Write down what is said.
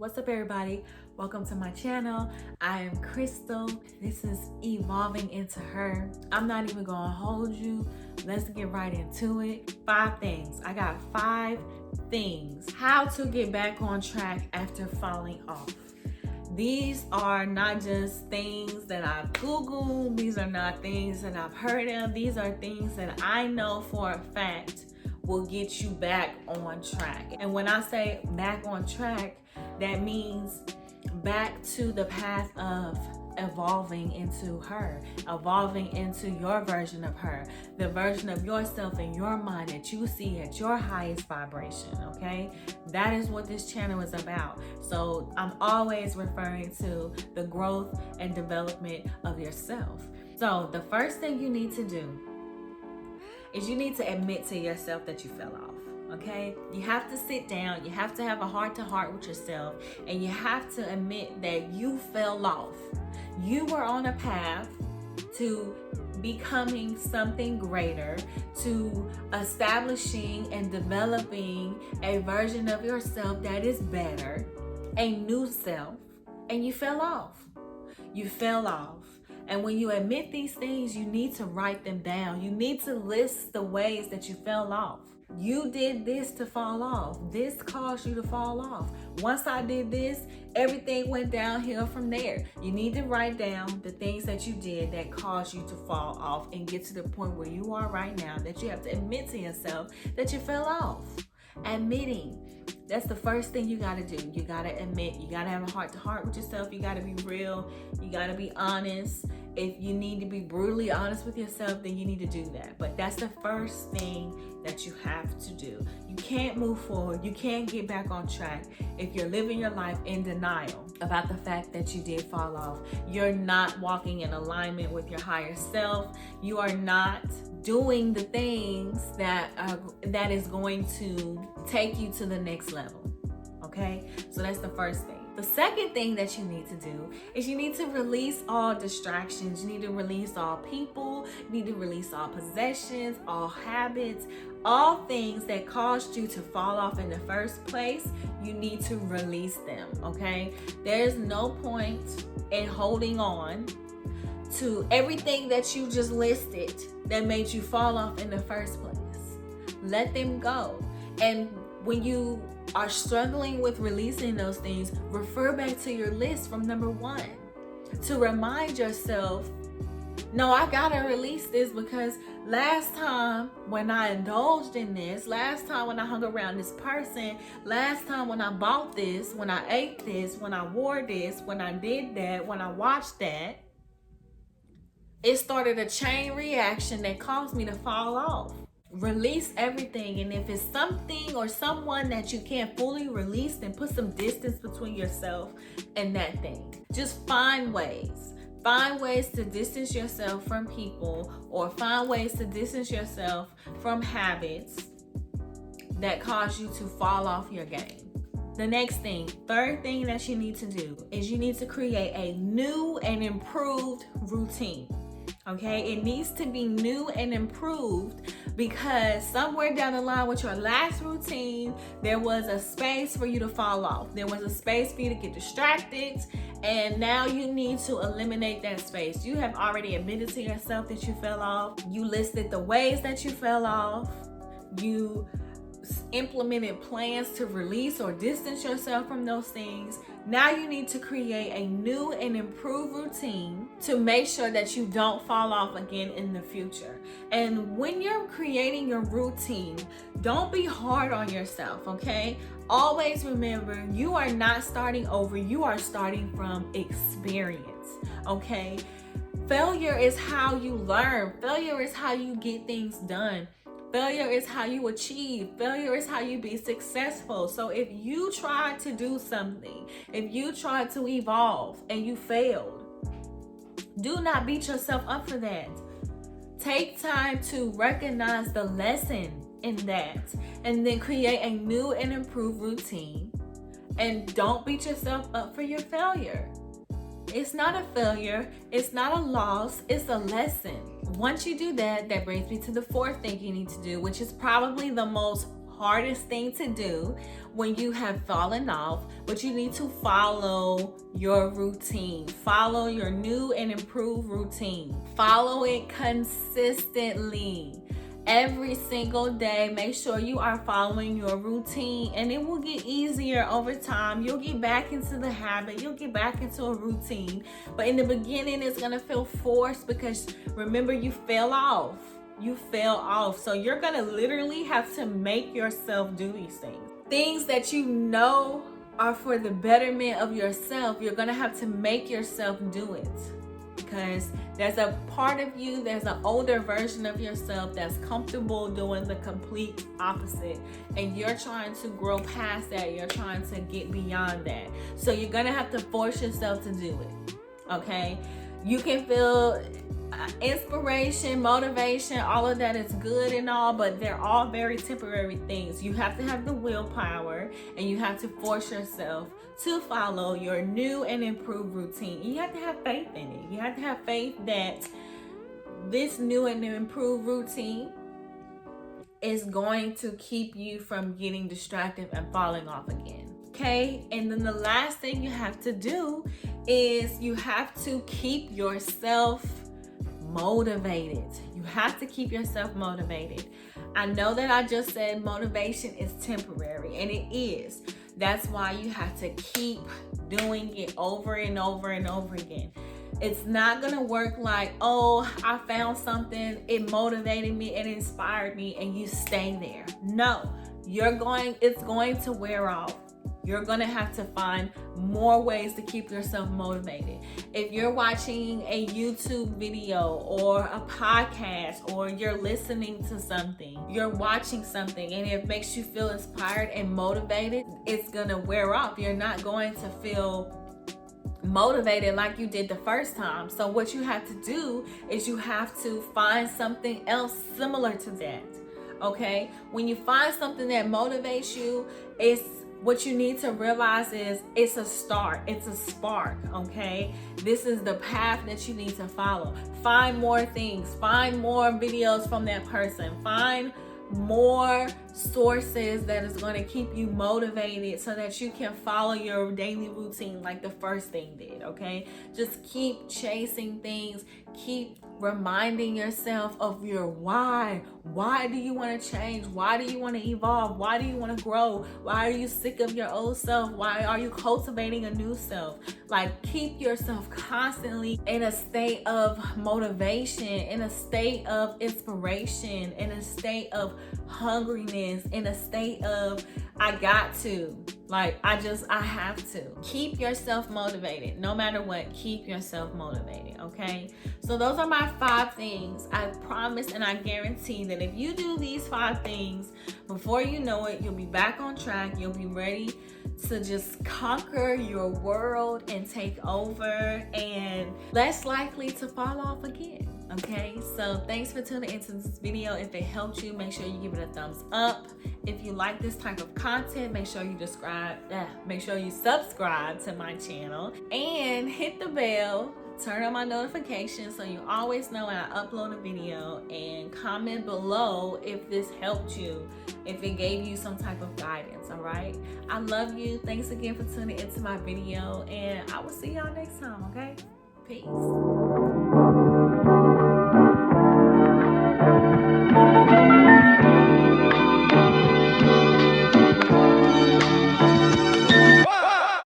What's up, everybody? Welcome to my channel. I am Crystal. This is Evolving Into Her. I'm not even gonna hold you. Let's get right into it. 5 things. I got 5 things. How to get back on track after falling off. These are not just things that I've Googled. These are not things that I've heard of. These are things that I know for a fact will get you back on track. And when I say back on track, that means back to the path of evolving into her, evolving into your version of her, the version of yourself in your mind that you see at your highest vibration, okay? That is what this channel is about. So I'm always referring to the growth and development of yourself. So the first thing you need to do is you need to admit to yourself that you fell off. Okay, you have to sit down, you have to have a heart-to-heart with yourself, and you have to admit that you fell off. You were on a path to becoming something greater, to establishing and developing a version of yourself that is better, a new self, and you fell off. You fell off. And when you admit these things, you need to write them down. You need to list the ways that you fell off. You did this to fall off. This caused you to fall off. Once I did this, everything went downhill from there. You need to write down the things that you did that caused you to fall off and get to the point where you are right now, that you have to admit to yourself that you fell off. Admitting. That's the first thing you gotta do. You gotta admit. You gotta have a heart-to-heart with yourself. You gotta be real. You gotta be honest. If you need to be brutally honest with yourself, then you need to do that. But that's the first thing that you have to do. You can't move forward. You can't get back on track if you're living your life in denial about the fact that you did fall off. You're not walking in alignment with your higher self. You are not doing the things that is going to take you to the next level. Okay? So that's the first thing. The second thing that you need to do is you need to release all distractions. You need to release all people. You need to release all possessions, all habits, all things that caused you to fall off in the first place. You need to release them, okay? There's no point in holding on to everything that you just listed that made you fall off in the first place. Let them go. And when you are struggling with releasing those things, refer back to your list from number 1 to remind yourself, no, I gotta release this because last time when I indulged in this, last time when I hung around this person, last time when I bought this, when I ate this, when I wore this, when I did that, when I watched that, it started a chain reaction that caused me to fall off. Release everything, and if it's something or someone that you can't fully release, then put some distance between yourself and that thing. Just find ways. Find ways to distance yourself from people, or find ways to distance yourself from habits that cause you to fall off your game. The next thing, third thing that you need to do is you need to create a new and improved routine. Okay, it needs to be new and improved because somewhere down the line with your last routine, there was a space for you to fall off. There was a space for you to get distracted, and now you need to eliminate that space. You have already admitted to yourself that you fell off. You listed the ways that you fell off. You implemented plans to release or distance yourself from those things. Now you need to create a new and improved routine to make sure that you don't fall off again in the future. And when you're creating your routine, don't be hard on yourself, okay? Always remember, you are not starting over. You are starting from experience, okay? Failure is how you learn. Failure is how you get things done. Failure is how you achieve. Failure is how you be successful. So if you tried to do something, if you tried to evolve and you failed, do not beat yourself up for that. Take time to recognize the lesson in that and then create a new and improved routine. And don't beat yourself up for your failure. It's not a failure. It's not a loss. It's a lesson. Once you do that, that brings me to the fourth thing you need to do, which is probably the most hardest thing to do when you have fallen off, but you need to follow your routine. Follow your new and improved routine. Follow it consistently. Every single day, make sure you are following your routine, and it will get easier over time. You'll get back into the habit, you'll get back into a routine. But in the beginning, it's gonna feel forced because remember, you fell off. You fell off. So you're gonna literally have to make yourself do these things. Things that you know are for the betterment of yourself, you're gonna have to make yourself do it. Because there's a part of you, there's an older version of yourself that's comfortable doing the complete opposite. And you're trying to grow past that. You're trying to get beyond that. So you're going to have to force yourself to do it. Okay? You can feel inspiration, motivation, all of that is good and all, but they're all very temporary things. You have to have the willpower, and you have to force yourself to follow your new and improved routine. You have to have faith in it. You have to have faith that this new and improved routine is going to keep you from getting distracted and falling off again. Okay? And then the last thing you have to do is you have to keep yourself motivated. You have to keep yourself motivated. I know that I just said motivation is temporary, and it is. That's why you have to keep doing it over and over and over again. It's not gonna work like, oh, I found something, it motivated me, it inspired me, and you stay there. No, it's going to wear off. You're gonna have to find more ways to keep yourself motivated. If you're watching a YouTube video or a podcast, or you're listening to something, you're watching something, and it makes you feel inspired and motivated, it's gonna wear off. You're not going to feel motivated like you did the first time. So what you have to do is you have to find something else similar to that. Okay? When you find something that motivates you, what you need to realize is it's a start, it's a spark, okay? This is the path that you need to follow. Find more things, find more videos from that person, find more sources that is going to keep you motivated so that you can follow your daily routine like the first thing did, okay? Just keep chasing things, keep reminding yourself of your why. Why do you want to change? Why do you want to evolve? Why do you want to grow? Why are you sick of your old self? Why are you cultivating a new self? Like, keep yourself constantly in a state of motivation, in a state of inspiration, in a state of hungriness, in a state of I got to. Like, I have to. Keep yourself motivated. No matter what, keep yourself motivated, okay? So those are my 5 things. I promise and I guarantee that if you do these 5 things, before you know it, you'll be back on track. You'll be ready to just conquer your world and take over, and less likely to fall off again. Okay, so thanks for tuning into this video. If it helped you, make sure you give it a thumbs up. If you like this type of content, make sure you subscribe to my channel and hit the bell. Turn on my notifications so you always know when I upload a video, and comment below if this helped you, if it gave you some type of guidance. All right, I love you. Thanks again for tuning into my video, and I will see y'all next time. Okay, peace.